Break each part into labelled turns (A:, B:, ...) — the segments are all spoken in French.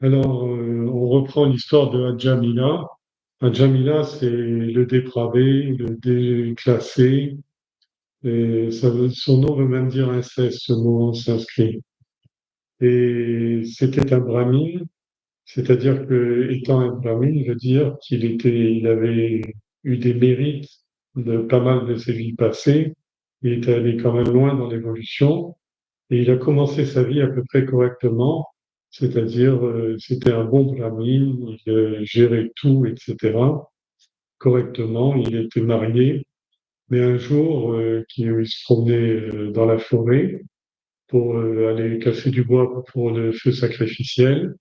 A: Alors, on reprend l'histoire de Hadjamila. Hadjamila, c'est le dépravé, le déclassé. Et son nom veut même dire inceste, ce mot sanskrit. Et c'était un brahmine, c'est-à-dire que, étant un brahmine, veut dire il avait eu des mérites de pas mal de ses vies passées. Il était allé quand même loin dans l'évolution. Et il a commencé sa vie à peu près correctement, c'est-à-dire c'était un bon brahmine, il gérait tout, etc. correctement, il était marié, mais un jour, il se promenait dans la forêt pour aller casser du bois pour le feu sacrificiel.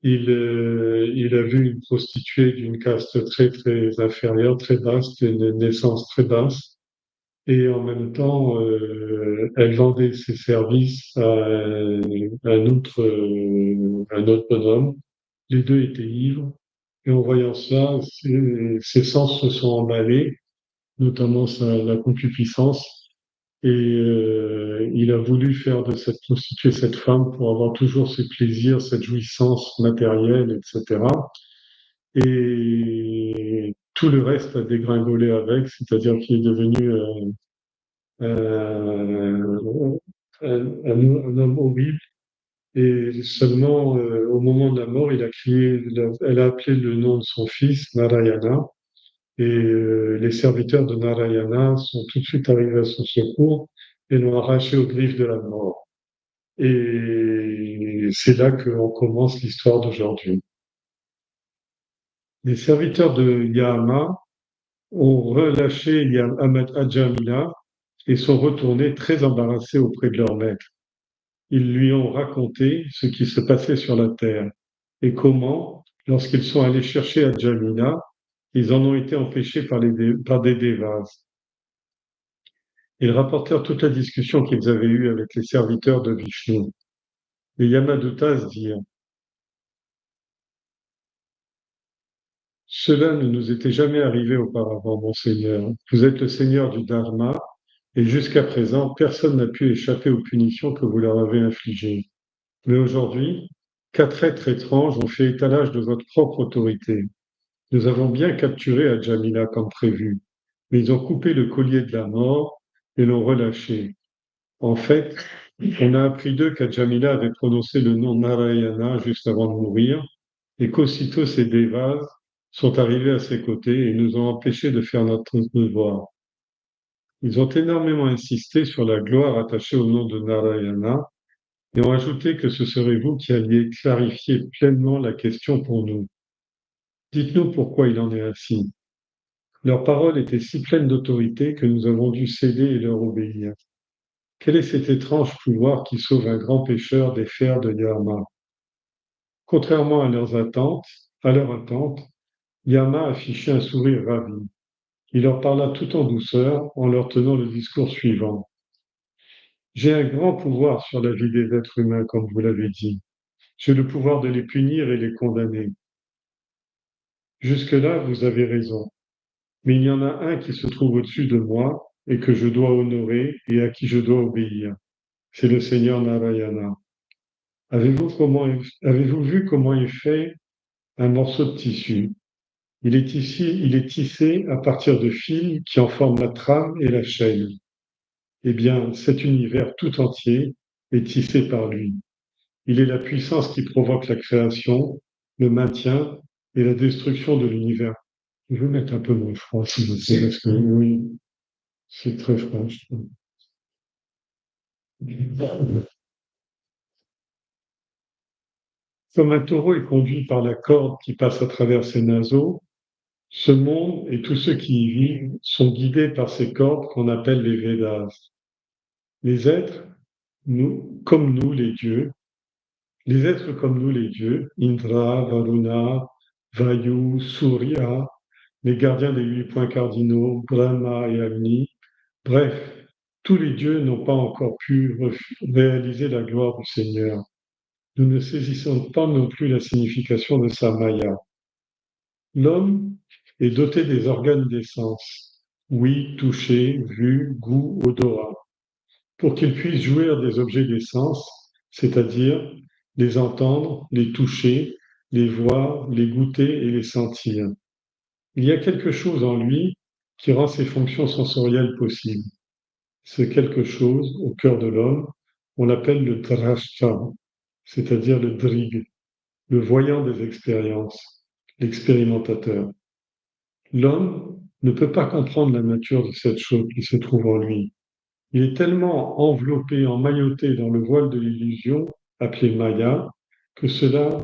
A: Il a vu une prostituée d'une caste très très inférieure, très basse, d'une naissance très basse, et en même temps, elle vendait ses services à un autre bonhomme. Les deux étaient ivres. Et en voyant ça, ses sens se sont emballés, notamment la concupiscence. Et il a voulu faire de cette prostituée cette femme pour avoir toujours ses plaisirs, cette jouissance matérielle, etc. Et tout le reste a dégringolé avec, c'est-à-dire qu'il est devenu euh, un homme horrible. Et seulement au moment de la mort, elle a appelé le nom de son fils, Narayana. Et les serviteurs de Narayana sont tout de suite arrivés à son secours et l'ont arraché aux griffes de la mort. Et c'est là qu'on commence l'histoire d'aujourd'hui. Les serviteurs de Yahama ont relâché Ahmed Ajamila et sont retournés très embarrassés auprès de leur maître. Ils lui ont raconté ce qui se passait sur la terre et comment, lorsqu'ils sont allés chercher Ajamila, ils en ont été empêchés par des dévas. Ils rapportèrent toute la discussion qu'ils avaient eue avec les serviteurs de Vishnu. Les Yamadutas dirent: Cela ne nous était jamais arrivé auparavant, mon Seigneur. Vous êtes le Seigneur du Dharma, et jusqu'à présent, personne n'a pu échapper aux punitions que vous leur avez infligées. Mais aujourd'hui, quatre êtres étranges ont fait étalage de votre propre autorité. Nous avons bien capturé Ajamila comme prévu, mais ils ont coupé le collier de la mort et l'ont relâché. En fait, on a appris d'eux qu'Ajamila avait prononcé le nom Narayana juste avant de mourir et qu'aussitôt ces dévas sont arrivés à ses côtés et nous ont empêchés de faire notre devoir. Ils ont énormément insisté sur la gloire attachée au nom de Narayana et ont ajouté que ce serait vous qui alliez clarifier pleinement la question pour nous. Dites-nous pourquoi il en est ainsi. Leurs paroles étaient si pleines d'autorité que nous avons dû céder et leur obéir. Quel est cet étrange pouvoir qui sauve un grand pécheur des fers de Yama? Contrairement à leur attente, Yama affichait un sourire ravi. Il leur parla tout en douceur en leur tenant le discours suivant. J'ai un grand pouvoir sur la vie des êtres humains, comme vous l'avez dit. J'ai le pouvoir de les punir et les condamner. Jusque-là, vous avez raison. Mais il y en a un qui se trouve au-dessus de moi et que je dois honorer et à qui je dois obéir. C'est le Seigneur Narayana. Avez-vous vu comment il fait un morceau de tissu? Il est tissé à partir de fils qui en forment la trame et la chaîne. Eh bien, cet univers tout entier est tissé par lui. Il est la puissance qui provoque la création, le maintien et la destruction de l'univers. Je vais mettre un peu moins froid, s'il vous plaît, parce que oui, c'est très froid, je trouve. Comme un taureau est conduit par la corde qui passe à travers ses naseaux, ce monde et tous ceux qui y vivent sont guidés par ces cordes qu'on appelle les Védas. Les êtres, comme nous, les êtres comme nous, les dieux, Indra, Varuna, Vayu, Surya, les gardiens des 8 points cardinaux, Brahma et Agni, bref, tous les dieux n'ont pas encore pu réaliser la gloire du Seigneur. Nous ne saisissons pas non plus la signification de sa Maya. L'homme est doté des organes des sens, ouïe, toucher, vue, goût, odorat, pour qu'il puisse jouir des objets des sens, c'est-à-dire les entendre, les toucher, les voir, les goûter et les sentir. Il y a quelque chose en lui qui rend ces fonctions sensorielles possibles. C'est quelque chose au cœur de l'homme, on l'appelle le drashta, c'est-à-dire le drig, le voyant des expériences, l'expérimentateur. L'homme ne peut pas comprendre la nature de cette chose qui se trouve en lui. Il est tellement enveloppé, emmailloté dans le voile de l'illusion, appelé Maya, que cela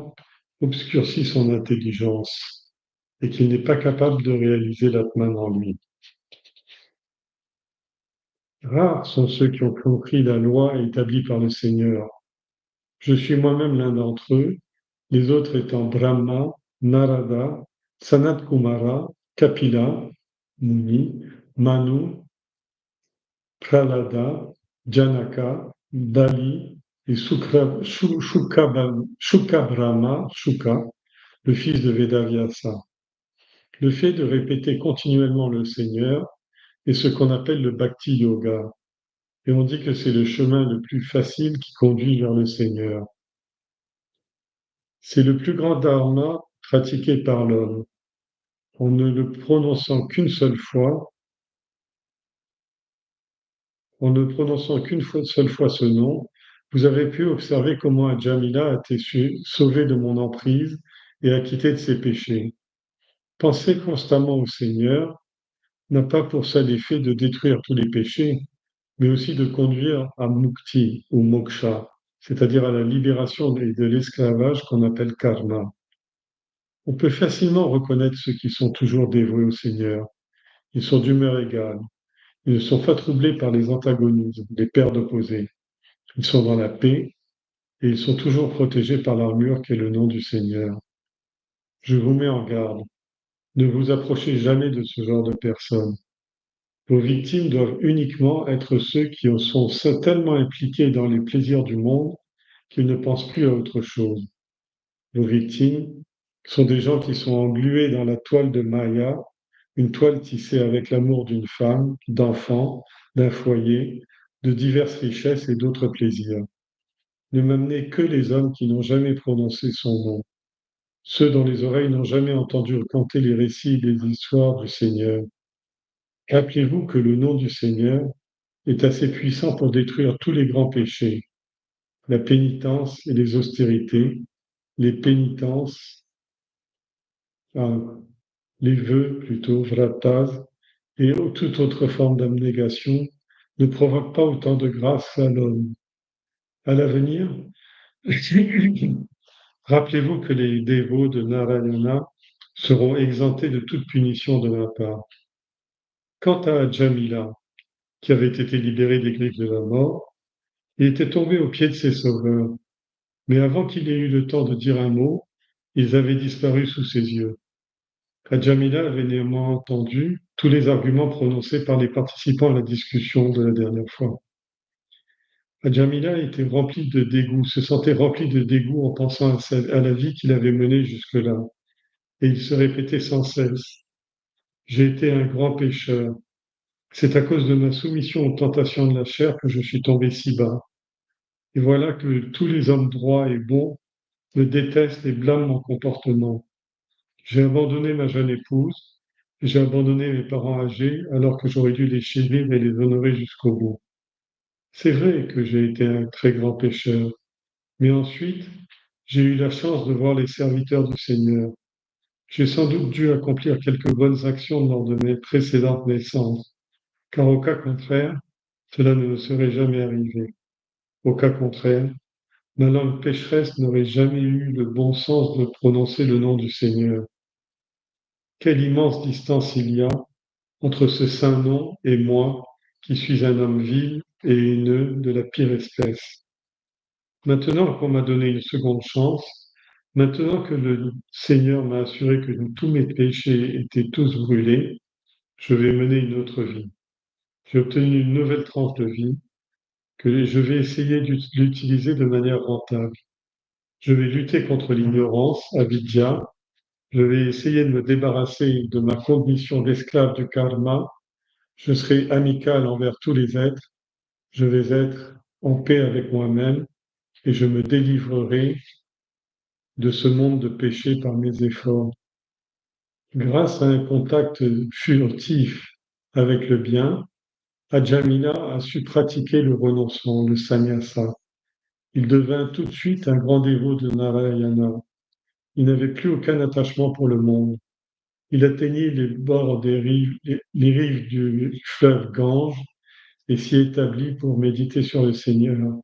A: obscurcit son intelligence et qu'il n'est pas capable de réaliser l'Atman en lui. Rares sont ceux qui ont compris la loi établie par le Seigneur. Je suis moi-même l'un d'entre eux, les autres étant Brahma, Narada, Sanat Kumara, Kapila, Muni, Manu, Prahlada, Janaka, Bali et Shukabrahma, Shuka, le fils de Vedavyasa. Le fait de répéter continuellement le Seigneur est ce qu'on appelle le Bhakti Yoga. Et on dit que c'est le chemin le plus facile qui conduit vers le Seigneur. C'est le plus grand dharma pratiqué par l'homme. En ne le prononçant qu'une seule fois, en ne prononçant seule fois ce nom, vous avez pu observer comment Ajamila a été sauvé de mon emprise et acquitté de ses péchés. Penser constamment au Seigneur n'a pas pour seul effet de détruire tous les péchés, mais aussi de conduire à mukti ou moksha, c'est-à-dire à la libération et de l'esclavage qu'on appelle karma. On peut facilement reconnaître ceux qui sont toujours dévoués au Seigneur. Ils sont d'humeur égale. Ils ne sont pas troublés par les antagonismes, les paires d'opposés. Ils sont dans la paix et ils sont toujours protégés par l'armure qui est le nom du Seigneur. Je vous mets en garde. Ne vous approchez jamais de ce genre de personnes. Vos victimes doivent uniquement être ceux qui sont tellement impliqués dans les plaisirs du monde qu'ils ne pensent plus à autre chose. Vos victimes sont des gens qui sont englués dans la toile de Maya, une toile tissée avec l'amour d'une femme, d'enfants, d'un foyer, de diverses richesses et d'autres plaisirs. Ne m'amenez que les hommes qui n'ont jamais prononcé son nom, ceux dont les oreilles n'ont jamais entendu raconter les récits et les histoires du Seigneur. Rappelez-vous que le nom du Seigneur est assez puissant pour détruire tous les grands péchés, la pénitence et les austérités, les pénitences, les vœux plutôt, vratas, et toute autre forme d'abnégation ne provoquent pas autant de grâce à l'homme. À l'avenir, rappelez-vous que les dévots de Narayana seront exemptés de toute punition de ma part. Quant à Jamila, qui avait été libéré des griffes de la mort, il était tombé aux pieds de ses sauveurs, mais avant qu'il ait eu le temps de dire un mot, ils avaient disparu sous ses yeux. Jamila avait néanmoins entendu tous les arguments prononcés par les participants à la discussion de la dernière fois. Jamila était rempli de dégoût, se sentait rempli de dégoût en pensant à la vie qu'il avait menée jusque-là. Et il se répétait sans cesse: j'ai été un grand pécheur. C'est à cause de ma soumission aux tentations de la chair que je suis tombé si bas. Et voilà que tous les hommes droits et bons me détestent et blâment mon comportement. J'ai abandonné ma jeune épouse, et j'ai abandonné mes parents âgés alors que j'aurais dû les chérir et les honorer jusqu'au bout. C'est vrai que j'ai été un très grand pécheur, mais ensuite, j'ai eu la chance de voir les serviteurs du Seigneur. J'ai sans doute dû accomplir quelques bonnes actions lors de mes précédentes naissances, car au cas contraire, cela ne me serait jamais arrivé. Au cas contraire, ma langue pécheresse n'aurait jamais eu le bon sens de prononcer le nom du Seigneur. Quelle immense distance il y a entre ce saint nom et moi, qui suis un homme vil et haineux de la pire espèce. Maintenant qu'on m'a donné une seconde chance, maintenant que le Seigneur m'a assuré que tous mes péchés étaient tous brûlés, je vais mener une autre vie. J'ai obtenu une nouvelle tranche de vie que je vais essayer d'utiliser de manière rentable. Je vais lutter contre l'ignorance, avidya. Je vais essayer de me débarrasser de ma condition d'esclave du karma. Je serai amical envers tous les êtres. Je vais être en paix avec moi-même et je me délivrerai de ce monde de péché par mes efforts. Grâce à un contact furtif avec le bien, Ajamila a su pratiquer le renoncement, le sannyasa. Il devint tout de suite un grand dévot de Narayana. Il n'avait plus aucun attachement pour le monde. Il atteignit les bords des rives, les rives du fleuve Gange et s'y établit pour méditer sur le Seigneur.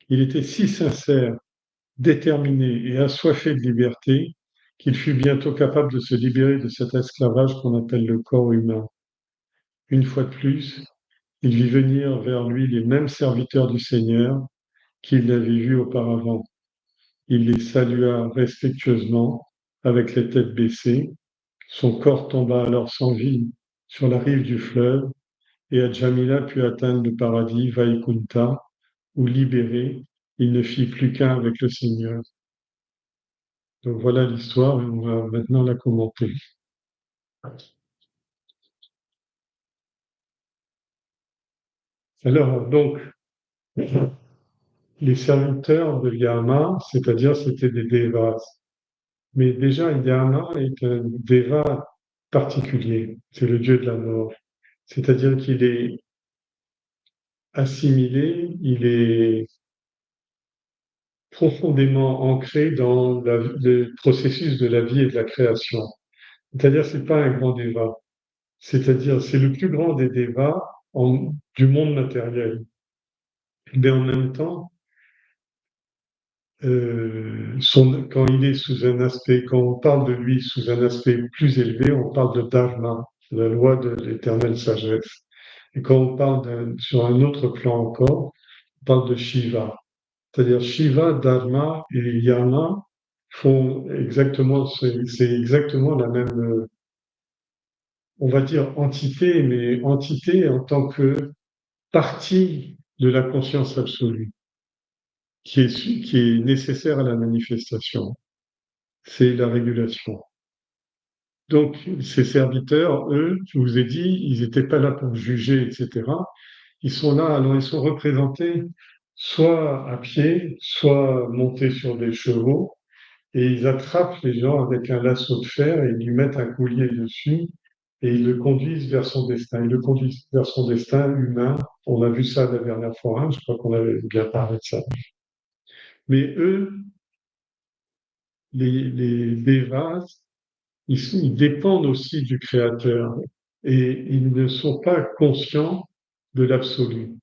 A: Il était si sincère, déterminé et assoiffé de liberté qu'il fut bientôt capable de se libérer de cet esclavage qu'on appelle le corps humain. Une fois de plus, il vit venir vers lui les mêmes serviteurs du Seigneur qu'il l'avait vus auparavant. Il les salua respectueusement avec les têtes baissées. Son corps tomba alors sans vie sur la rive du fleuve et Ajamila put atteindre le paradis Vaikunta où, libéré, il ne fit plus qu'un avec le Seigneur. Donc voilà l'histoire et on va maintenant la commenter. Alors, donc, les serviteurs de Yama, c'est-à-dire c'était des devas. Mais déjà, Yama est un deva particulier, c'est le dieu de la mort. C'est-à-dire qu'il est assimilé, il est profondément ancré dans le processus de la vie et de la création. C'est-à-dire, c'est pas un grand deva. C'est-à-dire, c'est le plus grand des devas du monde matériel. Mais en même temps, quand il est sous un aspect, quand on parle de lui sous un aspect plus élevé, on parle de dharma, la loi de l'éternelle sagesse. Et quand on parle sur un autre plan encore, on parle de Shiva. C'est-à-dire Shiva, Dharma et Yama font exactement, c'est exactement la même, on va dire entité, mais entité en tant que partie de la conscience absolue qui est nécessaire à la manifestation. C'est la régulation. Donc, ces serviteurs, eux, je vous ai dit, ils n'étaient pas là pour juger, etc. Ils sont là, alors ils sont représentés soit à pied, soit montés sur des chevaux, et ils attrapent les gens avec un lasso de fer et ils lui mettent un collier dessus et ils le conduisent vers son destin. Ils le conduisent vers son destin humain. On a vu ça la dernière fois, hein, je crois qu'on avait bien parlé de ça. Mais eux, les Devas, ils dépendent aussi du Créateur et ils ne sont pas conscients de l'absolu.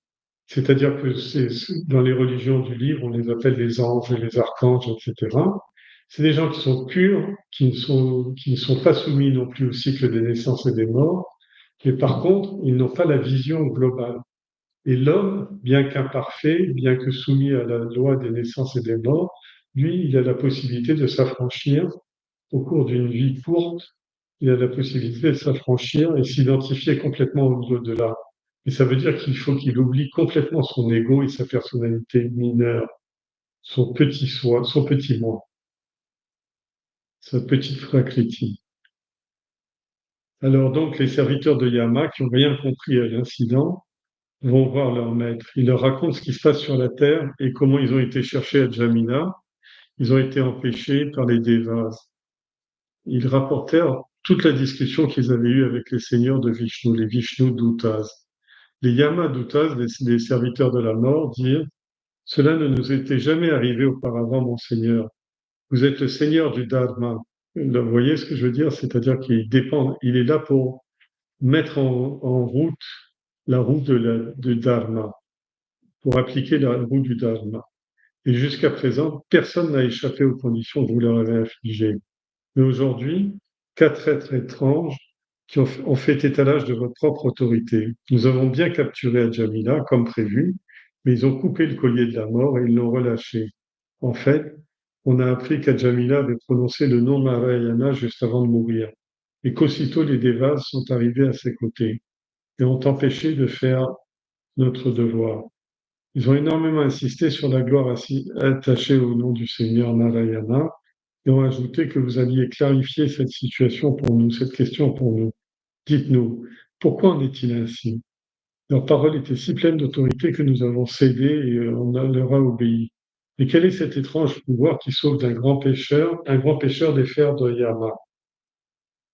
A: C'est-à-dire que dans les religions du livre, on les appelle les anges et les archanges, etc. C'est des gens qui sont purs, qui ne sont pas soumis non plus au cycle des naissances et des morts, mais par contre, ils n'ont pas la vision globale. Et l'homme, bien qu'imparfait, bien que soumis à la loi des naissances et des morts, lui, il a la possibilité de s'affranchir au cours d'une vie courte, il a la possibilité de s'affranchir et s'identifier complètement au-delà. Et ça veut dire qu'il faut qu'il oublie complètement son ego et sa personnalité mineure, son petit soi, son petit moi, sa petite prakriti. Alors donc, les serviteurs de Yama, qui n'ont rien compris à l'incident, vont voir leur maître. Ils leur racontent ce qui se passe sur la terre et comment ils ont été cherchés à Jamina. Ils ont été empêchés par les Devas. Ils rapportèrent toute la discussion qu'ils avaient eue avec les seigneurs de Vishnu, les Vishnu Dutas. Les Yama Dutas, les serviteurs de la mort, dirent: cela ne nous était jamais arrivé auparavant, mon Seigneur. Vous êtes le Seigneur du Dharma. Vous voyez ce que je veux dire? C'est-à-dire qu'il dépend, il est là pour mettre en route la route du Dharma, pour appliquer la route du Dharma. Et jusqu'à présent, personne n'a échappé aux conditions que vous leur avez infligées. Mais aujourd'hui, quatre êtres étranges qui ont fait étalage de votre propre autorité. Nous avons bien capturé Ajamila, comme prévu, mais ils ont coupé le collier de la mort et ils l'ont relâché. En fait, on a appris qu'Ajamila avait prononcé le nom Narayana juste avant de mourir, et qu'aussitôt les Devas sont arrivés à ses côtés et ont empêché de faire notre devoir. Ils ont énormément insisté sur la gloire attachée au nom du Seigneur Narayana et ont ajouté que vous alliez clarifier cette situation pour nous, cette question pour nous. Dites-nous, pourquoi en est-il ainsi? Leur parole était si pleine d'autorité que nous avons cédé et on leur a obéi. Et quel est cet étrange pouvoir qui sauve d'un un grand pêcheur des fers de Yama?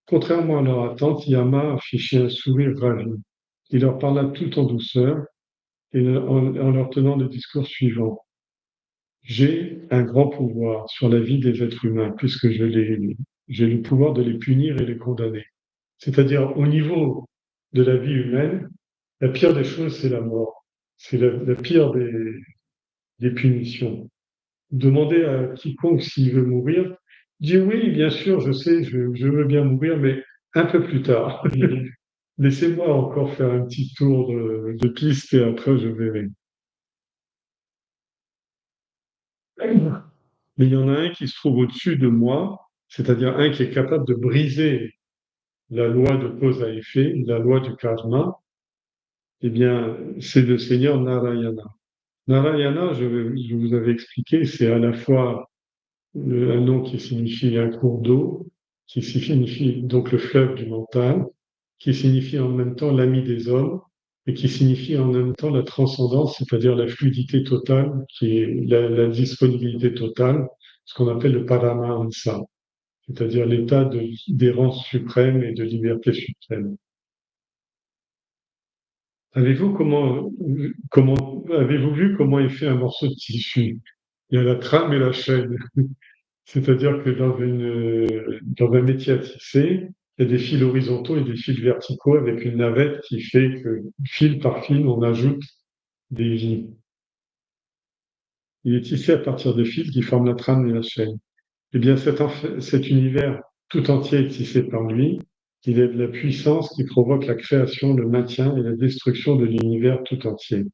A: Contrairement à leur attente, Yama affichait un sourire ravi. Il leur parla tout en douceur et en leur tenant le discours suivant. J'ai un grand pouvoir sur la vie des êtres humains puisque j'ai le pouvoir de les punir et les condamner. C'est-à-dire, au niveau de la vie humaine, la pire des choses, c'est la mort. C'est la pire des punitions. Demandez à quiconque s'il veut mourir, dit oui, bien sûr, je sais, je veux bien mourir, mais un peu plus tard. Laissez-moi encore faire un petit tour de piste et après je verrai. Mais il y en a un qui se trouve au-dessus de moi, c'est-à-dire un qui est capable de briser la loi de cause à effet, la loi du karma, eh bien, c'est le Seigneur Narayana. Narayana, je vous avais expliqué, c'est à la fois un nom qui signifie un cours d'eau, qui signifie donc le fleuve du mental, qui signifie en même temps l'ami des hommes, et qui signifie en même temps la transcendance, c'est-à-dire la fluidité totale, qui est la disponibilité totale, ce qu'on appelle le paramahansa, c'est-à-dire l'état d'errance suprême et de liberté suprême. Avez-vous vu comment est fait un morceau de tissu? Il y a la trame et la chaîne. C'est-à-dire que dans un métier à tisser, il y a des fils horizontaux et des fils verticaux avec une navette qui fait que fil par fil, on ajoute des vies. Il est tissé à partir de fils qui forment la trame et la chaîne. Eh bien, cet univers tout entier est tissé par lui. Il est de la puissance qui provoque la création, le maintien et la destruction de l'univers tout entier.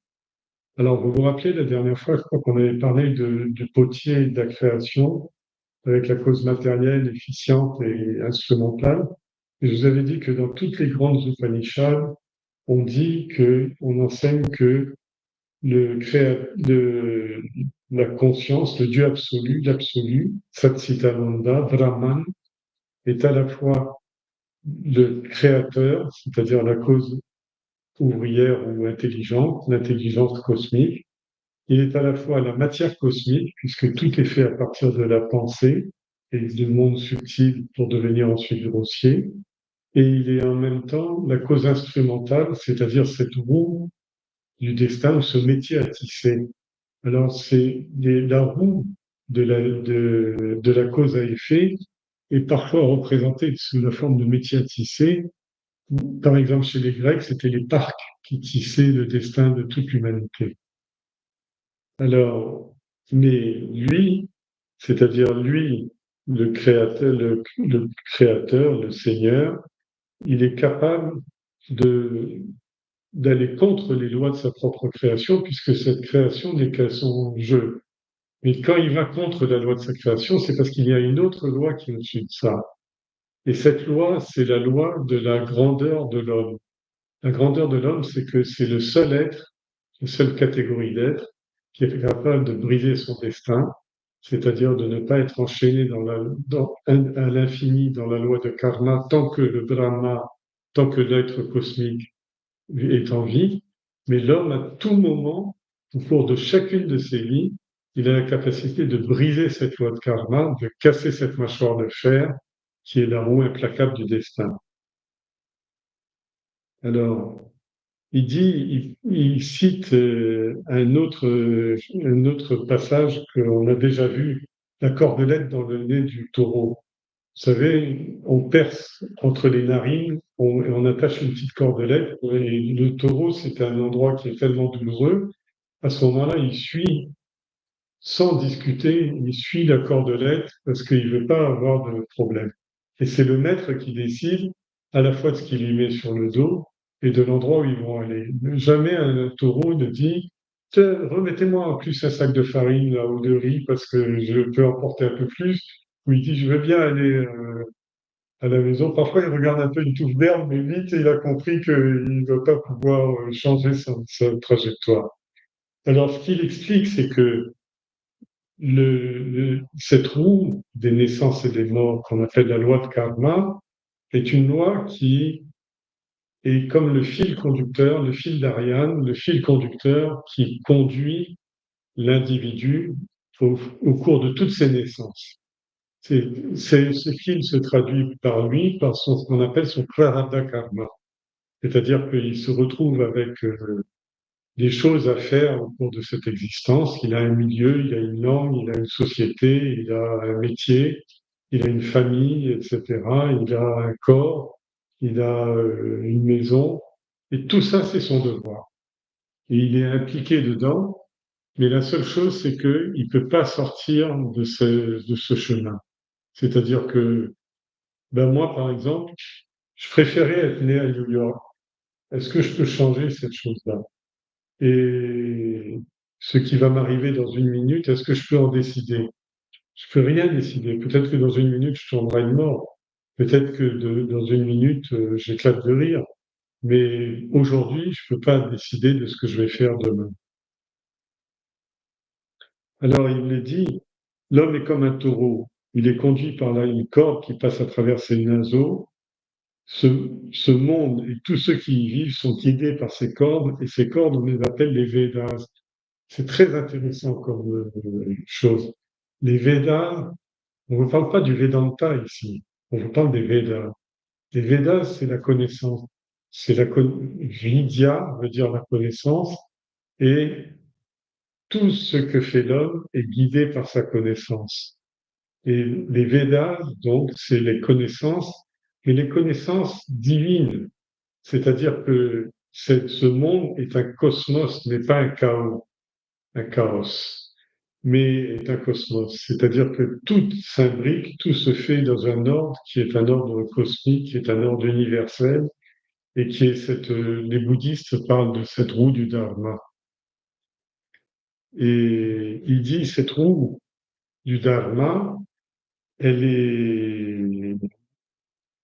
A: Alors, vous vous rappelez, la dernière fois, je crois qu'on avait parlé du potier et de la création, avec la cause matérielle, efficiente et instrumentale. Et je vous avais dit que dans toutes les grandes Upanishads, on enseigne que la conscience, le Dieu absolu, l'absolu, Satchitananda, Brahman, est à la fois le créateur, c'est-à-dire la cause ouvrière ou intelligente, l'intelligence cosmique. Il est à la fois la matière cosmique, puisque tout est fait à partir de la pensée et du monde subtil pour devenir ensuite grossier. Et il est en même temps la cause instrumentale, c'est-à-dire cette roue du destin, ce métier à tisser. Alors, la roue de la cause à effet est parfois représentée sous la forme de métier à tisser. Par exemple, chez les Grecs, c'était les parcs qui tissaient le destin de toute l'humanité. Alors, mais lui, c'est-à-dire lui, le créateur, le Seigneur, il est capable de d'aller contre les lois de sa propre création, puisque cette création n'est qu'à son jeu. Mais quand il va contre la loi de sa création, c'est parce qu'il y a une autre loi qui est au-dessus de ça. Et cette loi, c'est la loi de la grandeur de l'homme. La grandeur de l'homme, c'est que c'est le seul être, la seule catégorie d'être qui est capable de briser son destin, c'est-à-dire de ne pas être enchaîné à l'infini dans la loi de karma tant que le Brahma, tant que l'être cosmique est en vie. Mais l'homme, à tout moment, au cours de chacune de ses vies, il a la capacité de briser cette loi de karma, de casser cette mâchoire de fer qui est la roue implacable du destin. Alors, il cite un autre passage qu'on a déjà vu, la cordelette dans le nez du taureau. Vous savez, on perce entre les narines, on attache une petite cordelette, et le taureau, c'est un endroit qui est tellement douloureux. À ce moment-là, il suit, sans discuter, il suit la cordelette parce qu'il ne veut pas avoir de problème. Et c'est le maître qui décide à la fois de ce qu'il lui met sur le dos et de l'endroit où ils vont aller. Jamais un taureau ne dit tiens, remettez-moi en plus un sac de farine là, ou de riz parce que je peux en porter un peu plus. Ou il dit je veux bien aller à la maison. Parfois, il regarde un peu une touffe d'herbe, mais vite, il a compris qu'il ne va pas pouvoir changer sa trajectoire. Alors, ce qu'il explique, c'est que cette roue des naissances et des morts qu'on appelle la loi de karma est une loi qui est comme le fil conducteur, le fil d'Ariane, le fil conducteur qui conduit l'individu au cours de toutes ses naissances. Ce fil se traduit par lui par ce qu'on appelle son prarabdha karma, c'est-à-dire qu'il se retrouve avec des choses à faire au cours de cette existence. Il a un milieu, il a une langue, il a une société, il a un métier, il a une famille, etc. Il a un corps, il a une maison, et tout ça, c'est son devoir. Et il est impliqué dedans, mais la seule chose, c'est qu'il ne peut pas sortir de ce chemin. C'est-à-dire que, ben moi, par exemple, je préférais être né à New York. Est-ce que je peux changer cette chose-là? Et ce qui va m'arriver dans une minute, est-ce que je peux en décider? Je peux rien décider. Peut-être que dans une minute, je tomberai de mort. Peut-être que dans une minute, j'éclate de rire. Mais aujourd'hui, je peux pas décider de ce que je vais faire demain. Alors, il est dit, l'homme est comme un taureau. Il est conduit par là une corde qui passe à travers ses naseaux. Ce monde et tous ceux qui y vivent sont guidés par ces cordes, et ces cordes, on les appelle les Védas. C'est très intéressant comme chose. Les Védas, on ne parle pas du Vedanta ici, on vous parle des Védas. Les Védas, c'est la connaissance. Vidya veut dire la connaissance, et tout ce que fait l'homme est guidé par sa connaissance. Et les Védas, donc, c'est les connaissances, mais les connaissances divines. C'est-à-dire que ce monde est un cosmos, n'est pas un chaos, mais est un cosmos. C'est-à-dire que tout s'imbrique, tout se fait dans un ordre qui est un ordre cosmique, qui est un ordre universel, et qui est les bouddhistes parlent de cette roue du Dharma. Et il dit, cette roue du Dharma, elle est,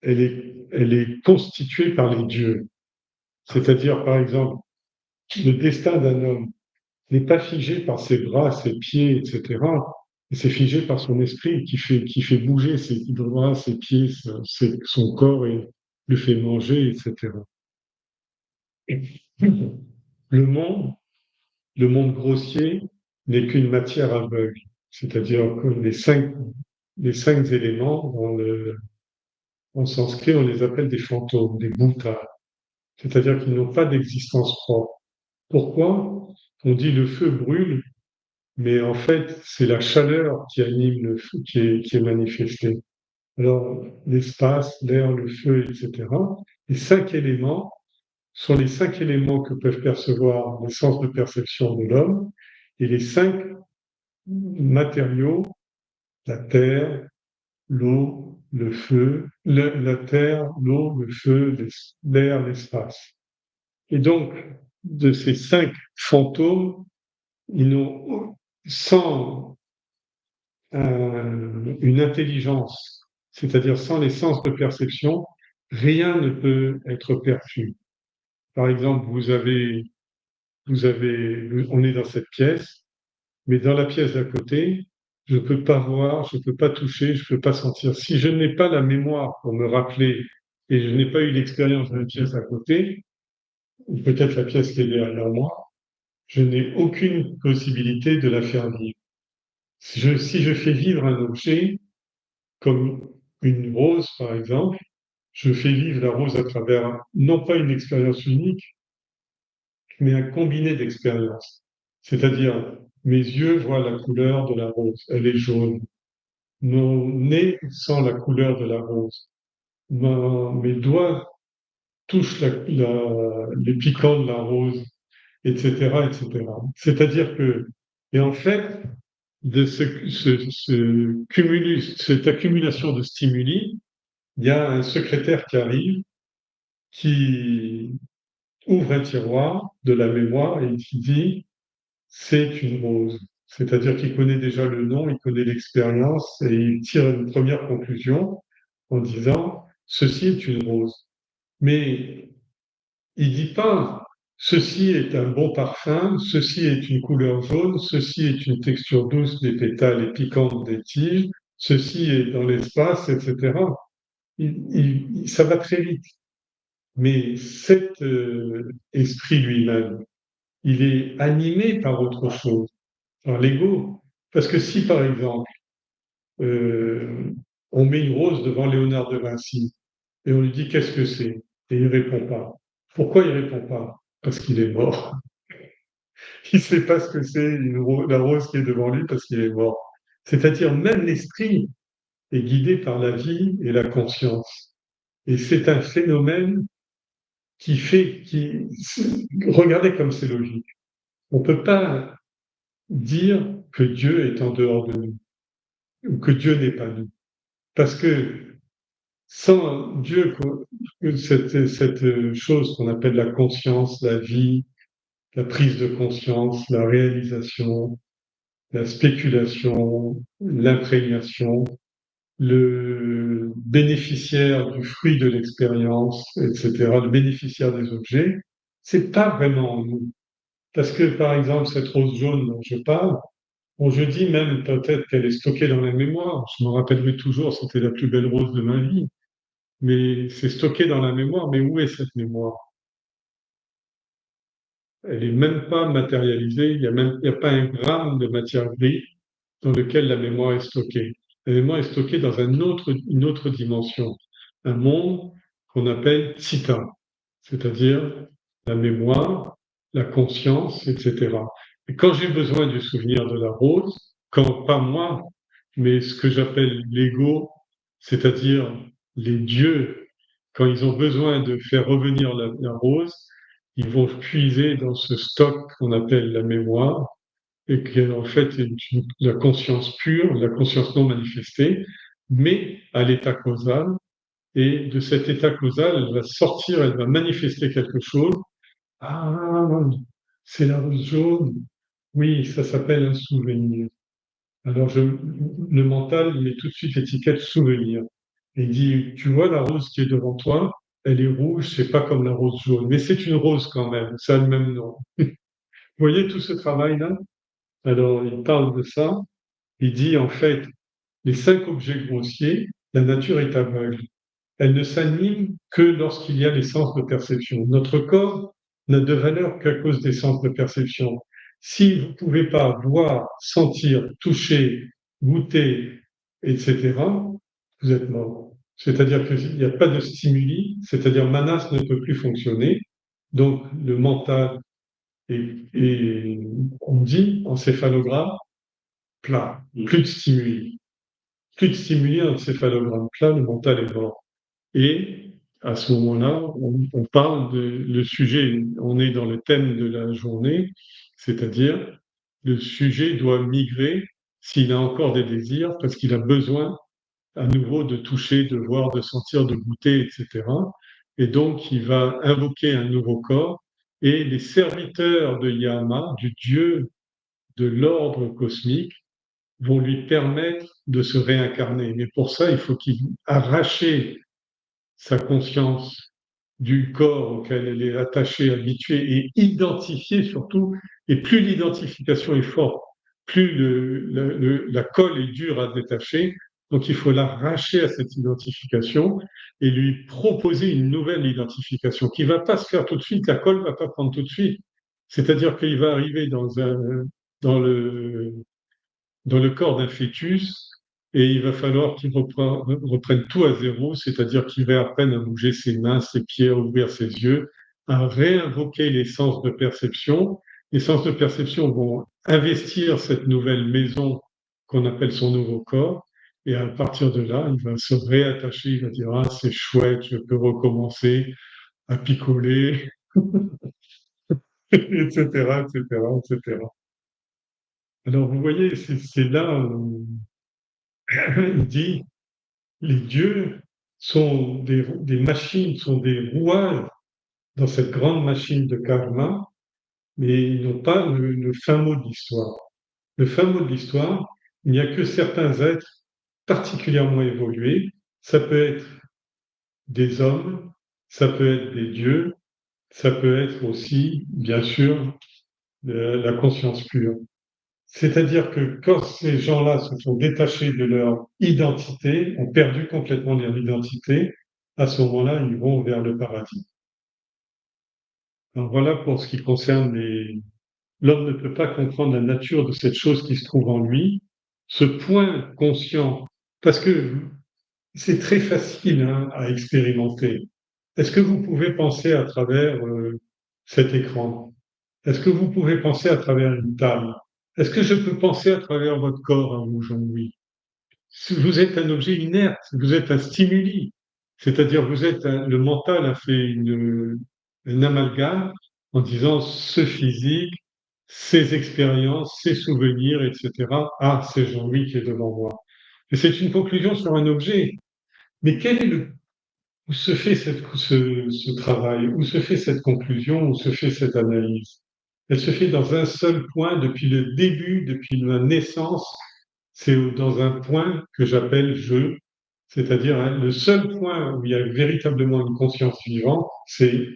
A: elle est constituée par les dieux. C'est-à-dire, par exemple, le destin d'un homme n'est pas figé par ses bras, ses pieds, etc. C'est figé par son esprit qui fait bouger ses bras, ses pieds, son corps et le fait manger, etc. Le monde, le monde grossier n'est qu'une matière aveugle, c'est-à-dire que les cinq éléments en sanskrit, on les appelle des fantômes, des bhutas, c'est-à-dire qu'ils n'ont pas d'existence propre. Pourquoi? On dit le feu brûle, mais en fait, c'est la chaleur qui anime le feu, qui est manifestée. Alors, l'espace, l'air, le feu, etc. Les cinq éléments sont les cinq éléments que peuvent percevoir les sens de perception de l'homme, et les cinq matériaux, la terre, l'eau, le feu, la terre, l'eau, le feu, l'air, l'espace. Et donc, de ces cinq fantômes, ils n'ont, sans une intelligence, c'est-à-dire sans les sens de perception, rien ne peut être perçu. Par exemple, on est dans cette pièce, mais dans la pièce d'à côté, je ne peux pas voir, je ne peux pas toucher, je ne peux pas sentir. Si je n'ai pas la mémoire pour me rappeler et je n'ai pas eu l'expérience de la pièce à côté, ou peut-être la pièce qui est derrière moi, je n'ai aucune possibilité de la faire vivre. Si je fais vivre un objet, comme une rose par exemple, je fais vivre la rose à travers non pas une expérience unique, mais un combiné d'expériences. C'est-à-dire, mes yeux voient la couleur de la rose, elle est jaune. Mon nez sent la couleur de la rose. Mes doigts touchent les piquants de la rose, etc., etc. C'est-à-dire que, et en fait, de cette accumulation de stimuli, il y a un secrétaire qui arrive, qui ouvre un tiroir de la mémoire et qui dit c'est une rose. C'est-à-dire qu'il connaît déjà le nom, il connaît l'expérience et il tire une première conclusion en disant ceci est une rose. Mais il dit pas ceci est un bon parfum, ceci est une couleur jaune, ceci est une texture douce des pétales et piquante des tiges, ceci est dans l'espace, etc. Ça va très vite. Mais cet esprit lui-même, il est animé par autre chose, par l'ego. Parce que si, par exemple, euh, on met une rose devant Léonard de Vinci et on lui dit qu'est-ce que c'est? Et il répond pas. Pourquoi il répond pas? Parce qu'il est mort. Il ne sait pas ce que c'est la rose qui est devant lui parce qu'il est mort. C'est-à-dire même l'esprit est guidé par la vie et la conscience. Et c'est un phénomène regardez comme c'est logique. On ne peut pas dire que Dieu est en dehors de nous ou que Dieu n'est pas nous. Parce que sans Dieu, cette chose qu'on appelle la conscience, la vie, la prise de conscience, la réalisation, la spéculation, l'imprégnation, le bénéficiaire du fruit de l'expérience, etc., le bénéficiaire des objets, c'est pas vraiment en nous. Parce que, par exemple, cette rose jaune dont je parle, bon, je dis même peut-être qu'elle est stockée dans la mémoire. Je me rappellerai toujours, c'était la plus belle rose de ma vie. Mais c'est stocké dans la mémoire. Mais où est cette mémoire? Elle n'est même pas matérialisée. Il y a pas un gramme de matière grise dans lequel la mémoire est stockée. La mémoire est stockée dans une autre dimension, un monde qu'on appelle Chitta, c'est-à-dire la mémoire, la conscience, etc. Et quand j'ai besoin du souvenir de la rose, quand pas moi, mais ce que j'appelle l'ego, c'est-à-dire les dieux, quand ils ont besoin de faire revenir la rose, ils vont puiser dans ce stock qu'on appelle la mémoire, et qui en fait est la conscience pure, la conscience non manifestée, mais à l'état causal. Et de cet état causal, elle va sortir, elle va manifester quelque chose. Ah, c'est la rose jaune. Oui, ça s'appelle un souvenir. Alors le mental il met tout de suite l'étiquette souvenir. Et il dit, tu vois la rose qui est devant toi, elle est rouge, c'est pas comme la rose jaune, mais c'est une rose quand même, ça a le même nom. Vous voyez tout ce travail-là? Alors il parle de ça, il dit en fait, les 5 objets grossiers, la nature est aveugle. Elle ne s'anime que lorsqu'il y a les sens de perception. Notre corps n'a de valeur qu'à cause des sens de perception. Si vous ne pouvez pas voir, sentir, toucher, goûter, etc., vous êtes mort. C'est-à-dire qu'il n'y a pas de stimuli, c'est-à-dire Manas ne peut plus fonctionner. Donc le mental est on dit, encéphalogramme plat, plus de stimuli. Plus de stimuli, encéphalogramme plat, le mental est mort. Et à ce moment-là, on parle le sujet, on est dans le thème de la journée, c'est-à-dire le sujet doit migrer s'il a encore des désirs, parce qu'il a besoin à nouveau de toucher, de voir, de sentir, de goûter, etc. Et donc, il va invoquer un nouveau corps, et les serviteurs de Yama, du Dieu de l'ordre cosmique, vont lui permettre de se réincarner. Mais pour ça, il faut qu'il arrache sa conscience du corps auquel elle est attachée, habituée et identifiée surtout. Et plus l'identification est forte, plus la colle est dure à détacher. Donc il faut l'arracher à cette identification et lui proposer une nouvelle identification qui ne va pas se faire tout de suite. La colle ne va pas prendre tout de suite. C'est-à-dire qu'il va arriver dans le, dans le corps d'un fœtus et il va falloir qu'il reprenne tout à zéro, c'est-à-dire qu'il réapprenne à bouger ses mains, ses pieds, à ouvrir ses yeux, à réinvoquer les sens de perception. Les sens de perception vont investir cette nouvelle maison qu'on appelle son nouveau corps. Et à partir de là, il va se réattacher, il va dire ah c'est chouette, je peux recommencer à picoler, etc., etc., etc. Alors vous voyez, c'est là où il dit les dieux sont des machines, sont des rouages dans cette grande machine de karma, mais ils n'ont pas le fin mot de l'histoire. Le fin mot de l'histoire, il n'y a que certains êtres particulièrement évolués. Ça peut être des hommes, ça peut être des dieux, ça peut être aussi, bien sûr, la conscience pure. C'est-à-dire que quand ces gens-là se sont détachés de leur identité, ont perdu complètement leur identité, à ce moment-là, ils vont vers le paradis. Alors voilà pour ce qui concerne l'homme ne peut pas comprendre la nature de cette chose qui se trouve en lui, ce point conscient, parce que c'est très facile hein, à expérimenter. Est-ce que vous pouvez penser à travers cet écran? Est-ce que vous pouvez penser à travers une table? Est-ce que je peux penser à travers votre corps à vous, Jean-Louis? Si vous êtes un objet inerte, vous êtes un stimuli, c'est-à-dire le mental a fait un amalgame en disant ce physique, ces expériences, ces souvenirs, etc. Ah, c'est Jean-Louis qui est devant moi. Et c'est une conclusion sur un objet. Mais où se fait ce travail? Où se fait cette conclusion? Où se fait cette analyse? Elle se fait dans un seul point depuis le début, depuis la naissance. C'est dans un point que j'appelle je, c'est-à-dire hein, le seul point où il y a véritablement une conscience vivante, c'est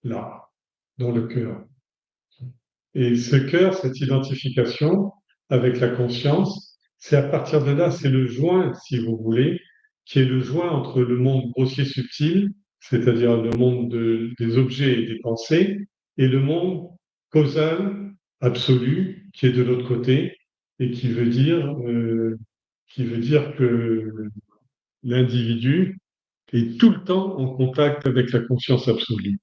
A: là, dans le cœur. Et ce cœur, cette identification avec la conscience, c'est à partir de là, c'est le joint, si vous voulez, qui est le joint entre le monde grossier subtil, c'est-à-dire le monde des objets et des pensées, et le monde causal, absolu, qui est de l'autre côté, et qui veut dire que l'individu est tout le temps en contact avec la conscience absolue.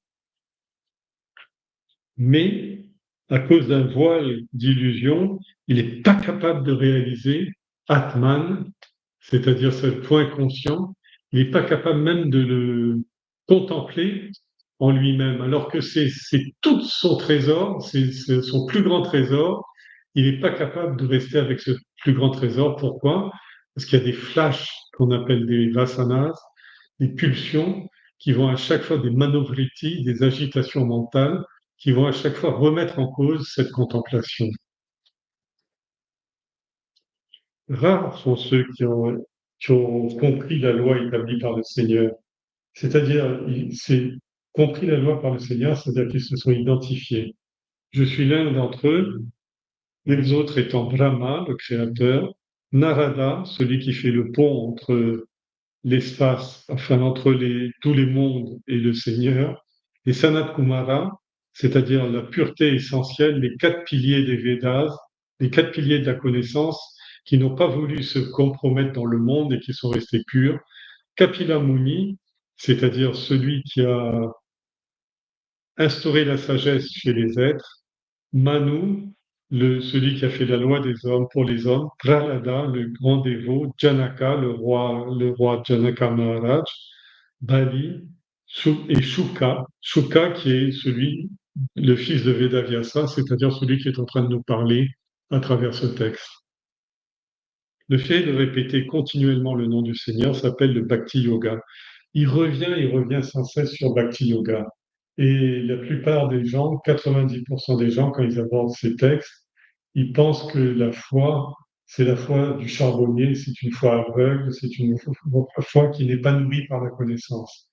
A: Mais à cause d'un voile d'illusion, il n'est pas capable de réaliser Atman, c'est-à-dire ce point conscient, il n'est pas capable même de le contempler en lui-même, alors que c'est tout son trésor, c'est son plus grand trésor. Il n'est pas capable de rester avec ce plus grand trésor. Pourquoi? Parce qu'il y a des flashs qu'on appelle des vasanas, des pulsions qui vont à chaque fois des manovritis, des agitations mentales, qui vont à chaque fois remettre en cause cette contemplation. Rares sont ceux qui ont compris la loi établie par le Seigneur. C'est-à-dire, c'est compris la loi par le Seigneur, c'est-à-dire qu'ils se sont identifiés. Je suis l'un d'entre eux, les autres étant Brahma, le créateur, Narada, celui qui fait le pont entre l'espace, enfin entre tous les mondes et le Seigneur, et Sanat Kumara, c'est-à-dire la pureté essentielle, les quatre piliers des Védas, les quatre piliers de la connaissance, qui n'ont pas voulu se compromettre dans le monde et qui sont restés purs. Kapila Muni, c'est-à-dire celui qui a instauré la sagesse chez les êtres, Manu, celui qui a fait la loi des hommes pour les hommes, Prahlada, le grand dévot, Janaka, le roi Janaka Maharaj, Bali et Shuka, Shuka qui est le fils de Vedavyasa, c'est-à-dire celui qui est en train de nous parler à travers ce texte. Le fait de répéter continuellement le nom du Seigneur s'appelle le Bhakti Yoga. Il revient sans cesse sur Bhakti Yoga. Et la plupart des gens, 90% des gens, quand ils abordent ces textes, ils pensent que la foi, c'est la foi du charbonnier, c'est une foi aveugle, c'est une foi qui n'est pas nourrie par la connaissance.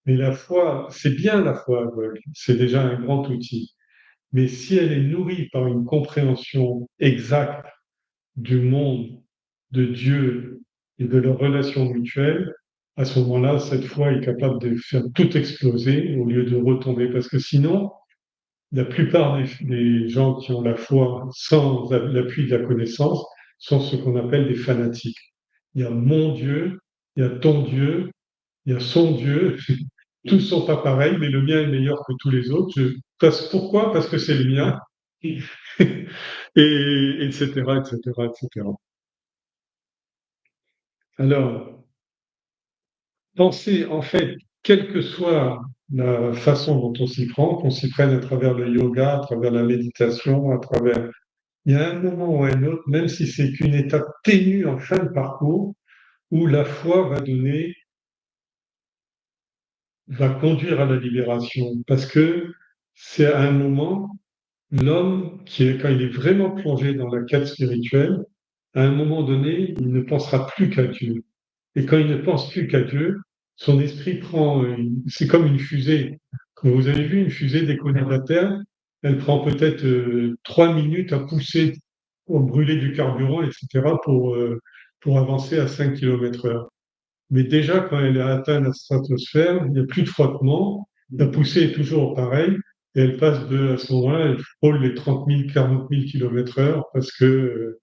A: Mais la foi, c'est bien la foi aveugle, c'est déjà un grand outil. Mais si elle est nourrie par une compréhension exacte du monde, de Dieu et de leur relation mutuelle, à ce moment-là, cette foi est capable de faire tout exploser au lieu de retomber. Parce que sinon, la plupart des gens qui ont la foi sans l'appui de la connaissance sont ce qu'on appelle des fanatiques. Il y a mon Dieu, il y a ton Dieu, il y a son Dieu. Tous sont pas pareils, mais le mien est meilleur que tous les autres. Pourquoi? Parce que c'est le mien. Et etc., etc., etc. Alors, pensez en fait, quelle que soit la façon dont on s'y prend, qu'on s'y prenne à travers le yoga, à travers la méditation, à travers... Il y a un moment ou un autre, même si c'est qu'une étape ténue en fin de parcours, où la foi va conduire à la libération. Parce que c'est à un moment, l'homme, quand il est vraiment plongé dans la quête spirituelle, à un moment donné, il ne pensera plus qu'à Dieu. Et quand il ne pense plus qu'à Dieu, son esprit c'est comme une fusée. Quand vous avez vu une fusée décoller de la Terre, elle prend peut-être 3 minutes à pousser pour brûler du carburant, etc., pour avancer à 5 km/h. Mais déjà, quand elle a atteint la stratosphère, il n'y a plus de frottement, la poussée est toujours pareille, et elle passe à ce moment-là, elle frôle les 30 000, 40 000 km/h parce que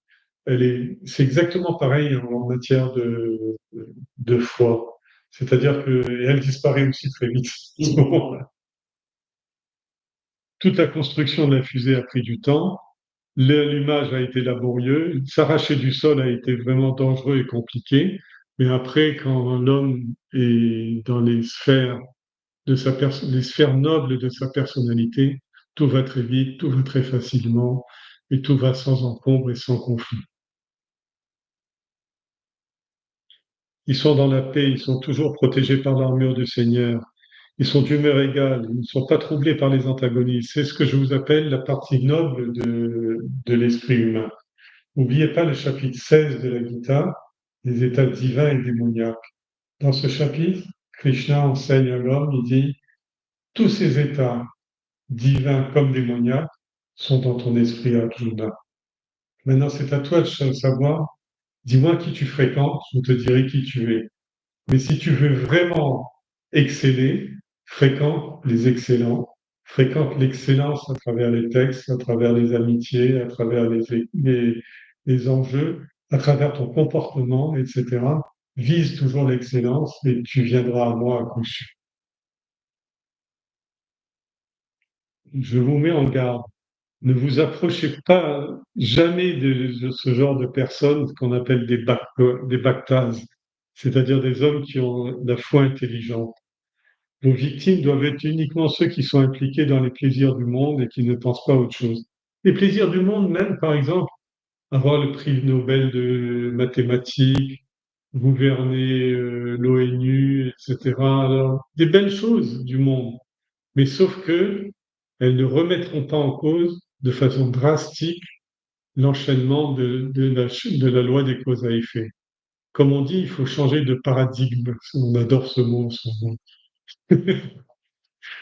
A: c'est exactement pareil en matière de foi. C'est-à-dire qu'elle disparaît aussi très vite. Toute la construction de la fusée a pris du temps. L'allumage a été laborieux. S'arracher du sol a été vraiment dangereux et compliqué. Mais après, quand l'homme est dans les sphères nobles de sa personnalité, tout va très vite, tout va très facilement, et tout va sans encombre et sans conflit. Ils sont dans la paix, ils sont toujours protégés par l'armure du Seigneur. Ils sont d'humeur égale, ils ne sont pas troublés par les antagonistes. C'est ce que je vous appelle la partie noble de l'esprit humain. N'oubliez pas le chapitre 16 de la Gita, les états divins et démoniaques. Dans ce chapitre, Krishna enseigne à l'homme, il dit, tous ces états, divins comme démoniaques, sont dans ton esprit Arjuna. Maintenant, c'est à toi de savoir, dis-moi qui tu fréquentes, je te dirai qui tu es. Mais si tu veux vraiment exceller, fréquente les excellents, fréquente l'excellence à travers les textes, à travers les amitiés, à travers les enjeux, à travers ton comportement, etc. Vise toujours l'excellence et tu viendras à moi à coup sûr. Je vous mets en garde. Ne vous approchez pas jamais de ce genre de personnes qu'on appelle des bhaktas, c'est-à-dire des hommes qui ont la foi intelligente. Vos victimes doivent être uniquement ceux qui sont impliqués dans les plaisirs du monde et qui ne pensent pas à autre chose. Les plaisirs du monde, même par exemple, avoir le prix Nobel de mathématiques, gouverner l'ONU, etc. Alors, des belles choses du monde. Mais sauf que elles ne remettront pas en cause de façon drastique l'enchaînement de la loi des causes à effet. Comme on dit, il faut changer de paradigme. On adore ce mot en ce moment.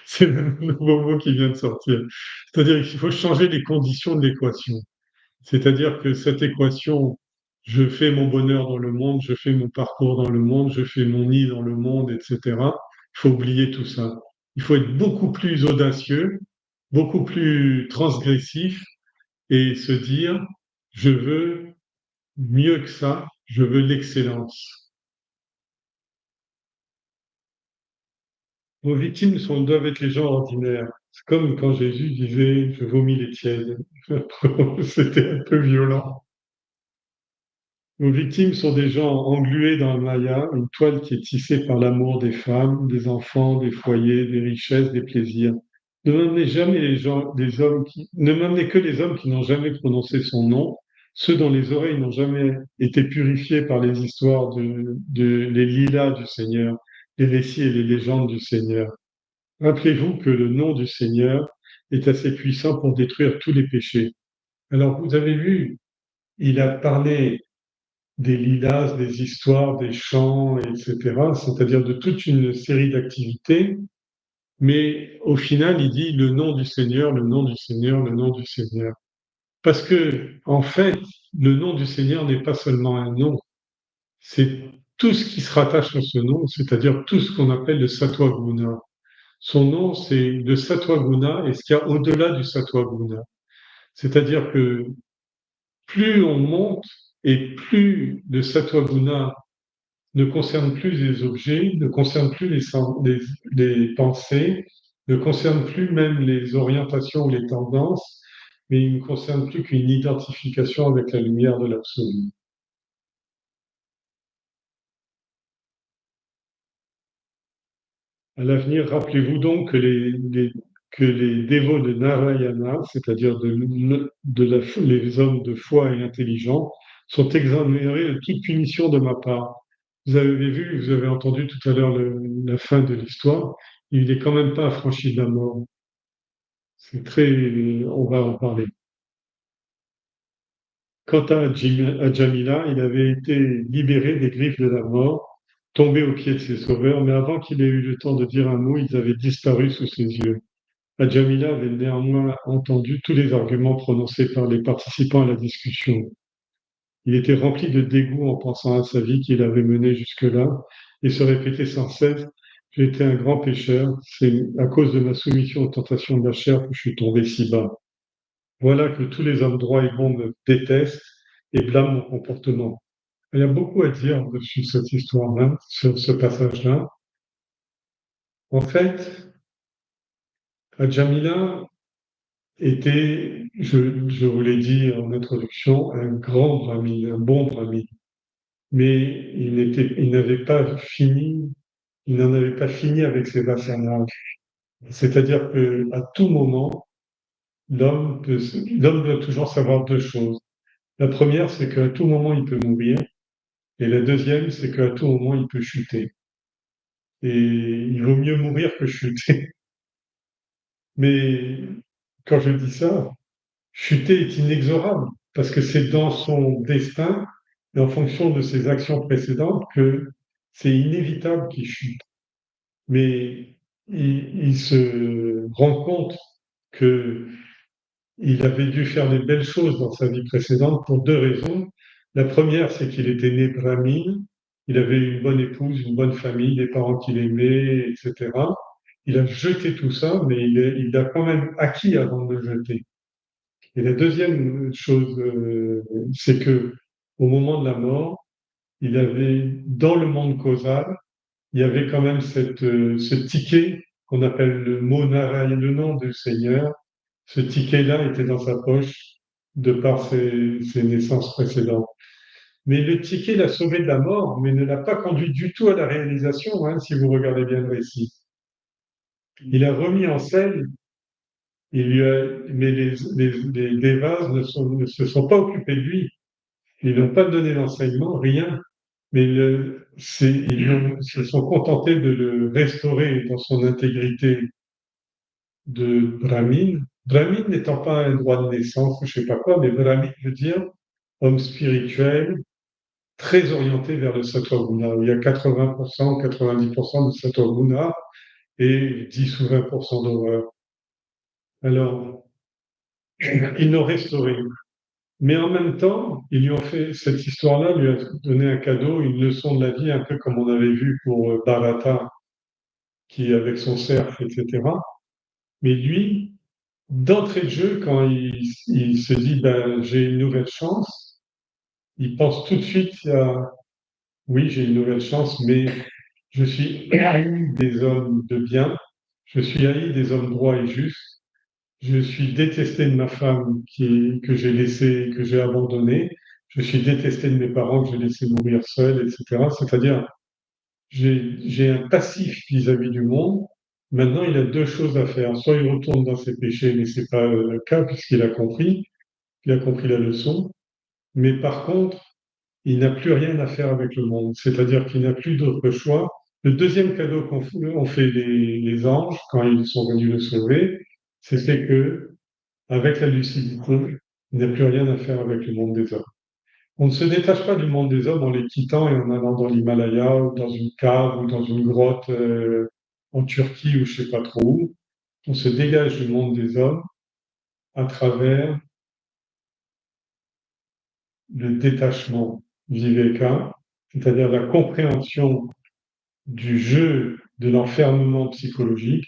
A: C'est le nouveau mot qui vient de sortir. C'est-à-dire qu'il faut changer les conditions de l'équation. C'est-à-dire que cette équation, je fais mon bonheur dans le monde, je fais mon parcours dans le monde, je fais mon nid dans le monde, etc. Il faut oublier tout ça. Il faut être beaucoup plus audacieux, beaucoup plus transgressif et se dire, je veux mieux que ça, je veux l'excellence. Vos victimes doivent être les gens ordinaires. C'est comme quand Jésus disait, je vomis les tièdes. C'était un peu violent. Vos victimes sont des gens englués dans le Maya, une toile qui est tissée par l'amour des femmes, des enfants, des foyers, des richesses, des plaisirs. Ne m'amenez jamais ne m'amenez que les hommes qui n'ont jamais prononcé son nom, ceux dont les oreilles n'ont jamais été purifiées par les histoires les lilas du Seigneur, les récits et les légendes du Seigneur. Rappelez-vous que le nom du Seigneur est assez puissant pour détruire tous les péchés. Alors, vous avez vu, il a parlé des lilas, des histoires, des chants, etc., c'est-à-dire de toute une série d'activités, mais au final, il dit le nom du Seigneur, le nom du Seigneur, le nom du Seigneur. Parce que, en fait, le nom du Seigneur n'est pas seulement un nom, c'est tout ce qui se rattache à ce nom, c'est-à-dire tout ce qu'on appelle le Sattva Guna. Son nom, c'est le Sattva Guna et ce qu'il y a au-delà du Sattva Guna. C'est-à-dire que plus on monte et plus le Sattva Guna ne concerne plus les objets, ne concerne plus les pensées, ne concerne plus même les orientations ou les tendances, mais il ne concerne plus qu'une identification avec la lumière de l'absolu. À l'avenir, rappelez-vous donc que les dévots de Narayana, c'est-à-dire les hommes de foi et intelligents, sont exonérés de toute punition de ma part. Vous avez vu, vous avez entendu tout à l'heure la fin de l'histoire, il n'est quand même pas affranchi de la mort. C'est très, on va en parler. Quant à Jamila, il avait été libéré des griffes de la mort, tombé aux pieds de ses sauveurs, mais avant qu'il ait eu le temps de dire un mot, ils avaient disparu sous ses yeux. Jamila avait néanmoins entendu tous les arguments prononcés par les participants à la discussion. Il était rempli de dégoût en pensant à sa vie qu'il avait menée jusque-là et se répétait sans cesse j'ai été un grand pécheur. C'est à cause de ma soumission aux tentations de la chair que je suis tombé si bas. Voilà que tous les hommes droits et bons me détestent et blâment mon comportement. Il y a beaucoup à dire sur cette histoire-là, sur ce passage-là. En fait, Adjamila était, je vous l'ai dit en introduction, un grand brahmine, un bon brahmine. Mais il n'avait pas fini, il n'en avait pas fini avec ses vassalages. C'est-à-dire qu'à tout moment, l'homme doit toujours savoir deux choses. La première, c'est qu'à tout moment, il peut mourir. Et la deuxième, c'est qu'à tout moment, il peut chuter. Et il vaut mieux mourir que chuter. Mais quand je dis ça, chuter est inexorable, parce que c'est dans son destin et en fonction de ses actions précédentes que c'est inévitable qu'il chute. Mais il se rend compte que il avait dû faire des belles choses dans sa vie précédente pour deux raisons. La première, c'est qu'il était né brahmine, il avait une bonne épouse, une bonne famille, des parents qu'il aimait, etc. Il a jeté tout ça, mais il a quand même acquis avant de le jeter. Et la deuxième chose, c'est que au moment de la mort, il avait, dans le monde causal, il y avait quand même ce ticket qu'on appelle le mot Narayan, le nom du Seigneur. Ce ticket-là était dans sa poche de par ses naissances précédentes. Mais le ticket l'a sauvé de la mort, mais ne l'a pas conduit du tout à la réalisation, hein, si vous regardez bien le récit. Il a remis en scène, mais les Devas ne se sont pas occupés de lui. Ils n'ont pas donné d'enseignement, rien. Mais ils se sont contentés de le restaurer dans son intégrité de Brahmin. Brahmin n'étant pas un droit de naissance, je ne sais pas quoi, mais Brahmin veut dire homme spirituel, très orienté vers le sattva-guna. Il y a 80%, 90% de sattva-guna et 10 ou 20% d'horreur. Alors, ils l'ont restauré. Mais en même temps, ils lui ont fait, cette histoire-là lui a donné un cadeau, une leçon de la vie, un peu comme on avait vu pour Bharata, qui avec son cerf, etc. Mais lui, d'entrée de jeu, quand il se dit ben, j'ai une nouvelle chance, il pense tout de suite à oui, j'ai une nouvelle chance, mais je suis haï des hommes de bien, je suis haï des hommes droits et justes, je suis détesté de ma femme que j'ai laissée, que j'ai abandonnée, je suis détesté de mes parents que j'ai laissés mourir seuls, etc. C'est-à-dire, j'ai un passif vis-à-vis du monde. Maintenant, il a deux choses à faire. Soit il retourne dans ses péchés, mais c'est pas le cas puisqu'il a compris, il a compris la leçon. Mais par contre, il n'a plus rien à faire avec le monde. C'est-à-dire qu'il n'a plus d'autre choix. Le deuxième cadeau qu'ont fait les anges quand ils sont venus le sauver, c'était que, avec la lucidité, il n'a plus rien à faire avec le monde des hommes. On ne se détache pas du monde des hommes en les quittant et en allant dans l'Himalaya ou dans une cave ou dans une grotte en Turquie ou je sais pas trop où. On se dégage du monde des hommes à travers le détachement viveka, c'est-à-dire la compréhension du jeu de l'enfermement psychologique,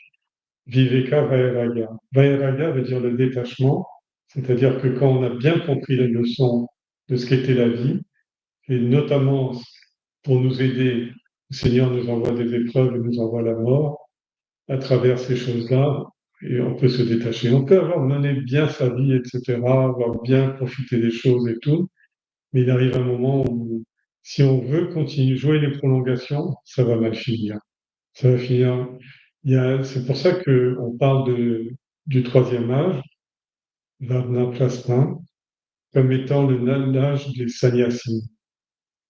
A: Viveka Vairagya. Vairagya veut dire le détachement, c'est-à-dire que quand on a bien compris les leçons de ce qu'était la vie, et notamment pour nous aider, le Seigneur nous envoie des épreuves et nous envoie la mort, à travers ces choses-là, et on peut se détacher. On peut avoir mené bien sa vie, etc., avoir bien profité des choses et tout, mais il arrive un moment où, si on veut continuer, jouer les prolongations, ça va mal finir. Ça va finir. C'est pour ça qu'on parle du troisième âge, Varna Prastha, comme étant l'âge des sannyasis.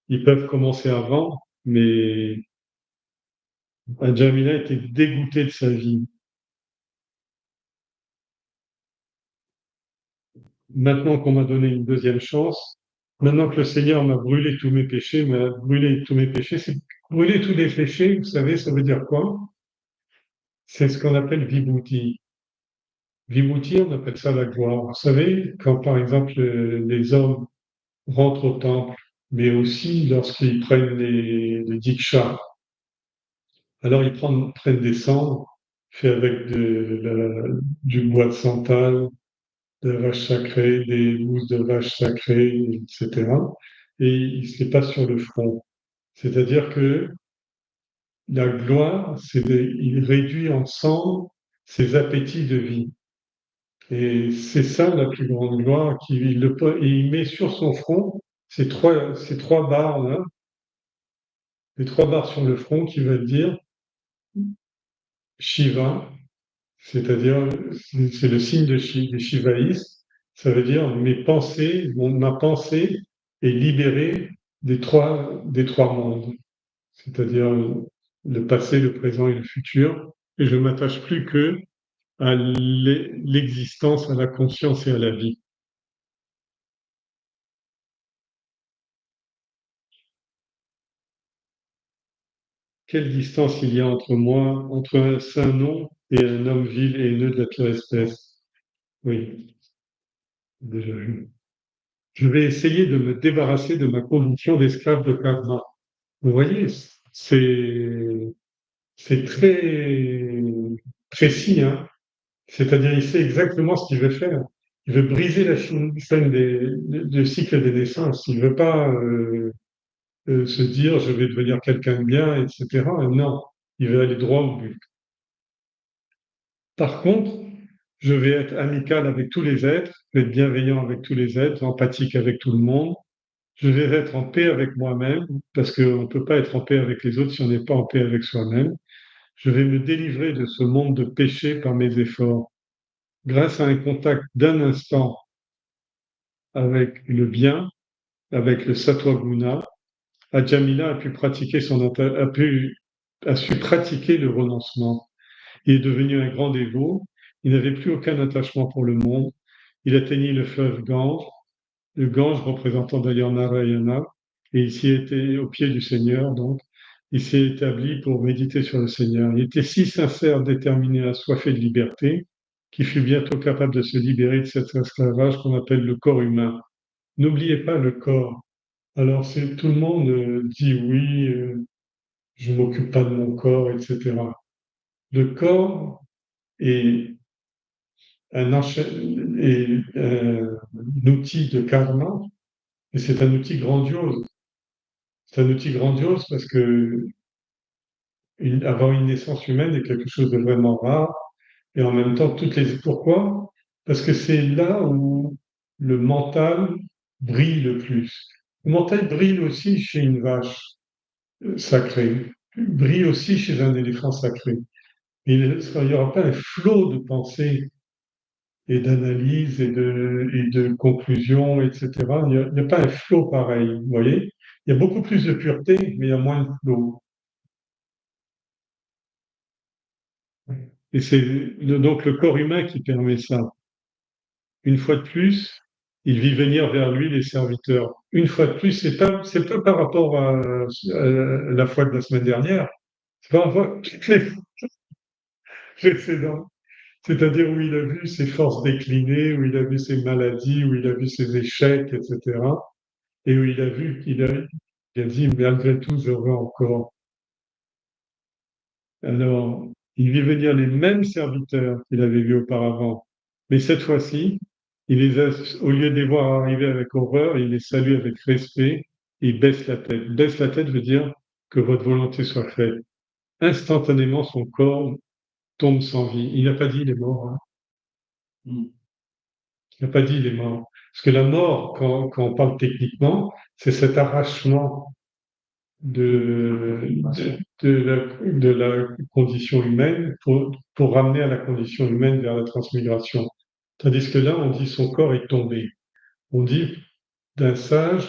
A: Ils peuvent commencer avant, mais Jamila était dégoûté de sa vie. Maintenant qu'on m'a donné une deuxième chance, maintenant que le Seigneur m'a brûlé tous mes péchés, c'est brûler tous les péchés, vous savez, ça veut dire quoi? C'est ce qu'on appelle vibhuti. Vibhuti, on appelle ça la gloire. Vous savez, quand par exemple les hommes rentrent au temple, mais aussi lorsqu'ils prennent les dikshas, Alors prennent des cendres, fait avec du bois de santal, de la vache sacrée, des mousses de vache sacrée, etc. Et ils se les passent sur le front. C'est-à-dire que la gloire, il réduit en cendres ses appétits de vie. Et c'est ça la plus grande gloire et il met sur son front ces trois barres là, les trois barres sur le front qui veulent dire Shiva, c'est-à-dire c'est le signe des Shivaïstes. Ça veut dire ma pensée est libérée des trois mondes, c'est-à-dire le passé, le présent et le futur. Et je m'attache plus que à l'existence, à la conscience et à la vie. Quelle distance il y a entre moi, entre un saint nom et un homme vil et haineux de la pire espèce? Oui, déjà vu. Je vais essayer de me débarrasser de ma condition d'esclave de karma. Vous voyez, c'est c'est très précis, hein. C'est-à-dire, il sait exactement ce qu'il veut faire. Il veut briser la chaîne du cycle des naissances. Il veut pas se dire je vais devenir quelqu'un de bien, etc. Non, il veut aller droit au but. Par contre, je vais être amical avec tous les êtres, je vais être bienveillant avec tous les êtres, empathique avec tout le monde. Je vais être en paix avec moi-même, parce qu'on ne peut pas être en paix avec les autres si on n'est pas en paix avec soi-même. Je vais me délivrer de ce monde de péché par mes efforts. Grâce à un contact d'un instant avec le bien, avec le sattva guna, Ajamila a pu a su pratiquer le renoncement. Il est devenu un grand dévot. Il n'avait plus aucun attachement pour le monde. Il atteignit le fleuve Gange, le Gange représentant d'ailleurs Narayana, et il s'y était au pied du Seigneur, donc il s'est établi pour méditer sur le Seigneur. Il était si sincère, déterminé, assoiffé de liberté, qu'il fut bientôt capable de se libérer de cet esclavage qu'on appelle le corps humain. N'oubliez pas le corps. Alors, tout le monde dit oui, je ne m'occupe pas de mon corps, etc. Le corps est un outil de karma, et c'est un outil grandiose. C'est un outil grandiose parce que avoir une naissance humaine est quelque chose de vraiment rare, et en même temps, Pourquoi? Parce que c'est là où le mental brille le plus. Le mental brille aussi chez une vache sacrée, brille aussi chez un éléphant sacré. Il n'y aura pas un flot de pensée et d'analyse et de conclusion, etc. Il n'y a pas un flot pareil, vous voyez. Il y a beaucoup plus de pureté, mais il y a moins de flot. Et c'est donc le corps humain qui permet ça. Une fois de plus, il vit venir vers lui les serviteurs. Une fois de plus, c'est pas par rapport à la fois de la semaine dernière, c'est par rapport à toutes les précédentes. C'est-à-dire où il a vu ses forces décliner, où il a vu ses maladies, où il a vu ses échecs, etc. Et où il a vu il a dit, malgré tout, je veux encore. Alors, il vit venir les mêmes serviteurs qu'il avait vus auparavant. Mais cette fois-ci, au lieu de les voir arriver avec horreur, il les salue avec respect et baisse la tête. Baisse la tête veut dire que votre volonté soit faite. Instantanément, son corps tombe sans vie. Il n'a pas dit il est mort, hein. Il n'a pas dit il est mort. Parce que la mort, quand on parle techniquement, c'est cet arrachement de la condition humaine pour ramener à la condition humaine vers la transmigration. Tandis que là, on dit son corps est tombé. On dit d'un sage,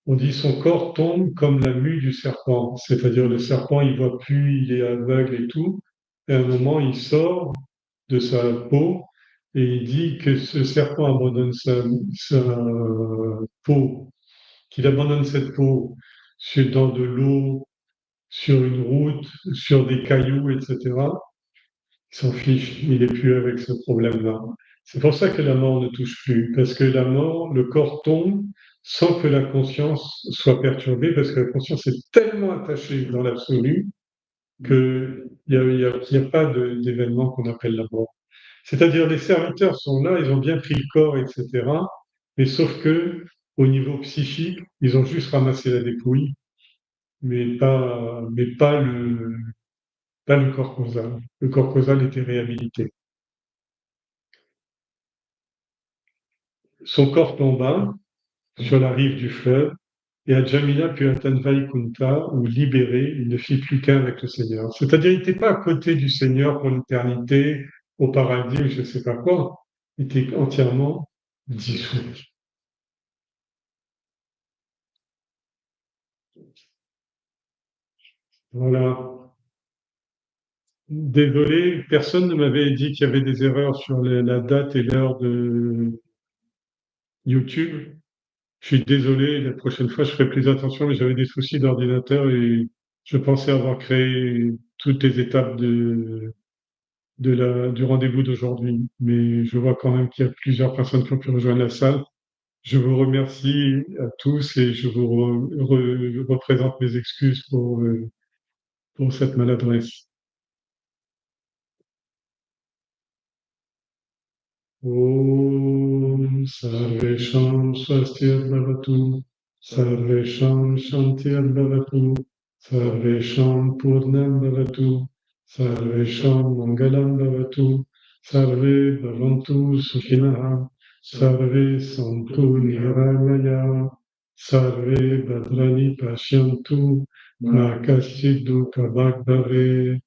A: on dit son corps tombe comme la mue du serpent. C'est-à-dire le serpent, il voit plus, il est aveugle et tout. Et à un moment, il sort de sa peau et il dit que ce serpent abandonne sa peau, qu'il abandonne cette peau dans de l'eau, sur une route, sur des cailloux, etc. Il s'en fiche, il n'est plus avec ce problème-là. C'est pour ça que la mort ne touche plus, parce que la mort, le corps tombe sans que la conscience soit perturbée, parce que la conscience est tellement attachée dans l'absolu qu'il y a pas d'événement qu'on appelle la mort. C'est-à-dire les serviteurs sont là, ils ont bien pris le corps, etc. Mais sauf que au niveau psychique, ils ont juste ramassé la dépouille, mais pas le corps causal. Le corps causal était réhabilité. Son corps tomba sur la rive du fleuve et Adjamila put atteindre Vaikunta ou libéré, il ne fit plus qu'un avec le Seigneur. C'est-à-dire, il n'était pas à côté du Seigneur pour l'éternité, au paradis ou je ne sais pas quoi. Il était entièrement dissous. Voilà. Désolé, personne ne m'avait dit qu'il y avait des erreurs sur la date et l'heure de YouTube. Je suis désolé, la prochaine fois, je ferai plus attention, mais j'avais des soucis d'ordinateur et je pensais avoir créé toutes les étapes du rendez-vous d'aujourd'hui. Mais je vois quand même qu'il y a plusieurs personnes qui ont pu rejoindre la salle. Je vous remercie à tous et je vous représente mes excuses pour cette maladresse. Om Sarvesham Swastirbhavatu Sarvesham Shantirbhavatu Sarvesham Purnam Bhavatu Sarvesham Mangalam Bhavatu Sarve Bhavantu Sukhinaha Sarve Santu Niralaya Sarve Bhadrani Pashyantu Ma Kaschid Dukha Bhag Bhave